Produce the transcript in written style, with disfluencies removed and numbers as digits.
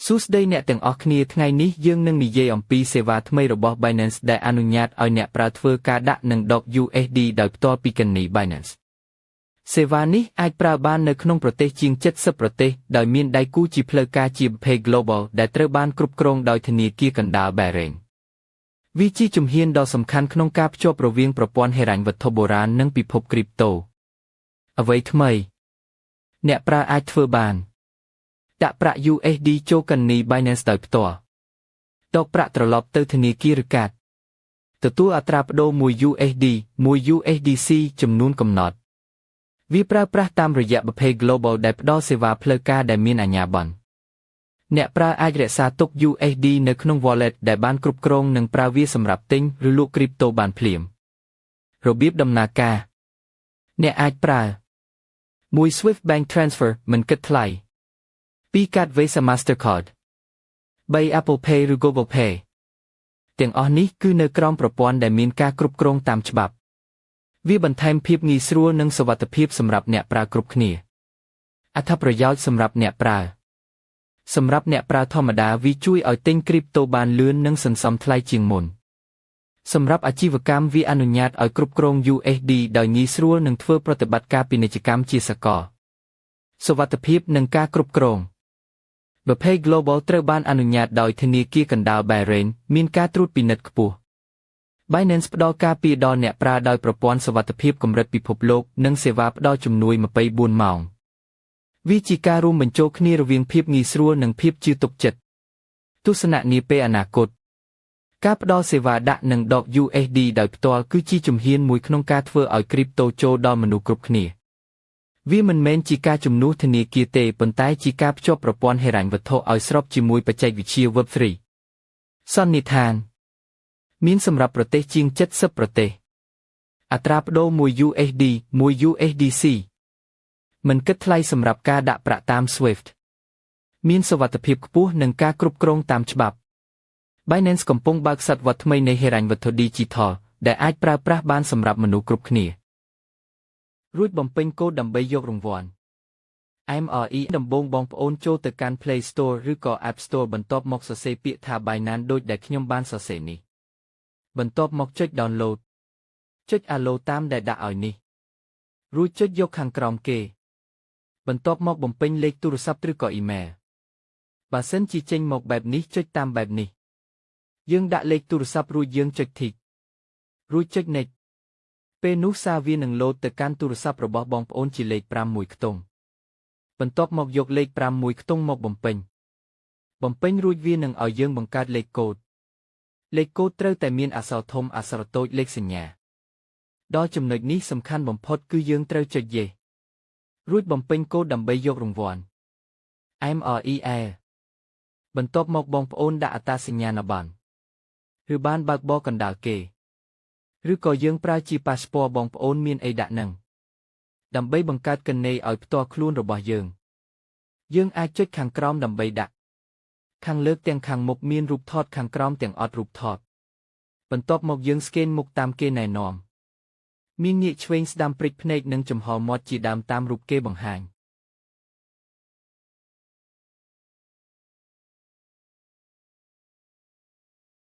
សួស្តីអ្នកទាំងអស់គ្នាថ្ងៃនេះយើងនឹងនិយាយអំពីសេវាថ្មីរបស់ Binance ដែលអនុញ្ញាតឲ្យអ្នកប្រើធ្វើការដាក់និងដក USD ដោយផ្ទាល់ពីគណនី Binance សេវានេះអាចប្រើបាននៅក្នុងប្រទេសជាង70ប្រទេសដោយមានដៃគូជាផ្លូវការជាប្រភេទ Global ដែលត្រូវបានគ្រប់គ្រងដោយធនាគារកណ្ដាល Bahrain វាជាជំហានដ៏សំខាន់ក្នុងការភ្ជាប់រវាងប្រព័ន្ធហិរញ្ញវត្ថុបុរាណនិងពិភពគ្រីបតូអ្វីថ្មីអ្នកប្រើអាចធ្វើបានដាក់ប្រាក់ USD ចូលគណនី Binance ដោយផ្ទាល់ដកប្រាក់ត្រឡប់ទៅធនាគារឬកាតទទួលអត្រាប្តូរ1 USD 1 USDC ចំនួនកំណត់វាប្រើប្រាស់តាមរយៈប្រភេទ Global ដែលផ្ដល់សេវាផ្លូវការដែលមានអាជ្ញាប័ណ្ណអ្នកប្រើអាចរក្សាទុក USD នៅក្នុង Wallet ដែលបានគ្រប់គ្រងនិងប្រើវាសម្រាប់ទិញឬលក់គ្រីបតូបានភ្លាមរបៀបដំណើរការអ្នកអាចប្រើ1 Swift Bank Transfer មិនគិតថ្លៃ2កាត Visa Mastercard 3 Apple Pay ឬ Google Pay ទាំងអស់នេះគឺនៅក្រោមប្រព័ន្ធដែលមានការគ្រប់គ្រងតាមច្បាប់វាបន្ថែមភាពងាយស្រួលនិងសុវត្ថិភាពសម្រាប់អ្នកប្រើគ្រប់គ្នាអត្ថប្រយោជន៍សម្រាប់អ្នកប្រើសម្រាប់អ្នកប្រើធម្មតាវាជួយឲ្យទិញគ្រីបតូបានលឿននិងសន្សំថ្លៃជាងមុនសម្រាប់អាជីវកម្មវាអនុញ្ញាតឲ្យគ្រប់គ្រង USD ដោយងាយស្រួលនិងធ្វើប្រតិបត្តិការពាណិជ្ជកម្មជាសកលសុវត្ថិភាពនិងការគ្រប់គ្រងប្រភេទ Global ត្រូវបានអនុញ្ញាតដោយធនាគារកណ្ដាល Bahrain មានការត្រួតពិនិត្យខ្ពស់ Binance ផ្ដល់ការពារដល់អ្នកប្រើដោយប្រព័ន្ធសុវត្ថិភាពកម្រិតពិភពលោកនិងសេវាផ្ដល់ជំនួយ24ម៉ោងវាជាការរួមបញ្ចូលគ្នារវាងភាពងាយស្រួលនិងភាពជឿទុកចិត្តទស្សនៈនាពេលអនាគតការផ្ដល់សេវាដាក់និងដក USD ដោយផ្ទាល់គឺជាជំហានមួយក្នុងការធ្វើឲ្យគ្រីបតូចូលដល់មនុស្សគ្រប់គ្នាវាមិនមែនជាការជំនួសធនាគារទេប៉ុន្តែជាការភ្ជាប់ប្រព័ន្ធហិរញ្ញវត្ថុឲ្យស្របជាមួយបច្ចេកវិទ្យា Web3 សន្និដ្ឋានមានសម្រាប់ប្រទេសជាង70ប្រទេសអត្រាប្តូរ1 USD 1 USDC មិនគិតថ្លៃសម្រាប់ការដាក់ប្រាក់តាម Swift មានសុវត្ថិភាពខ្ពស់និងការគ្រប់គ្រងតាមច្បាប់ Binance កំពុងបើកសតវត្សថ្មីនៃហិរញ្ញវត្ថុ Digital ដែលអាចប្រើប្រាស់បានសម្រាប់មនុស្សគ្រប់គ្នារួចបំពេញកូដដើម្បីយករង្វាន់ MRE ដំបូងបងប្អូនចូលទៅកាន់ Play Store ឬក៏ App Store បន្ទាប់មកសរសេរពាក្យថា Binance ដូចដែលខ្ញុំបានសរសេរនេះបន្ទាប់មកចុច Download ចុច Allow តាមដែលដាក់ឲ្យនេះរួចចុចយកខាងក្រោមគេបន្ទាប់មកបំពេញលេខទូរស័ព្ទឬក៏ Email បើសិនជាចេញមកបែបនេះចុចតាមបែបនេះយើងដាក់លេខទូរស័ព្ទរួចយើងចុច Tick រួចចុច Next ពេលនោះសារវានឹងលោតទៅកាន់ទូរស័ព្ទរបស់បងប្អូនជាលេខ5មួយខ្ទង់បន្ទាប់មកយកលេខ5មួយខ្ទង់មកបំពេញរួចវានឹងឲ្យយើងបង្កើតលេខកូដត្រូវតែមានអក្សរធំអក្សរតូចលេខសញ្ញាដល់ចំណុចនេះសំខាន់បំផុតគឺយើងត្រូវចុច Yes រួចបំពេញកូដដើម្បីយករង្វាន់ MREL បន្ទាប់មកបងប្អូនដាក់អត្តសញ្ញាណប័ណ្ណឬបានបើកបរកណ្ដាលគេឬក៏យើងប្រើជាប៉ាសពតបងប្អូនមានអីដាក់នឹងដើម្បីបង្កើតគណនីឲ្យផ្ទាល់ខ្លួនរបស់យើងអាចចុចខាងក្រោមដើម្បីដាក់ខាងលើកទាំងខាងមុខមានរូបថតខាងក្រោមទាំងអត់រូបថតបន្ទាប់មកយើងស្កេនមុខតាមគេណែនាំមានងាកឆ្វេងស្ដាំព្រិចភ្នែកនិងចំហមាត់ជាដើមតាមរូបគេបង្ហាញ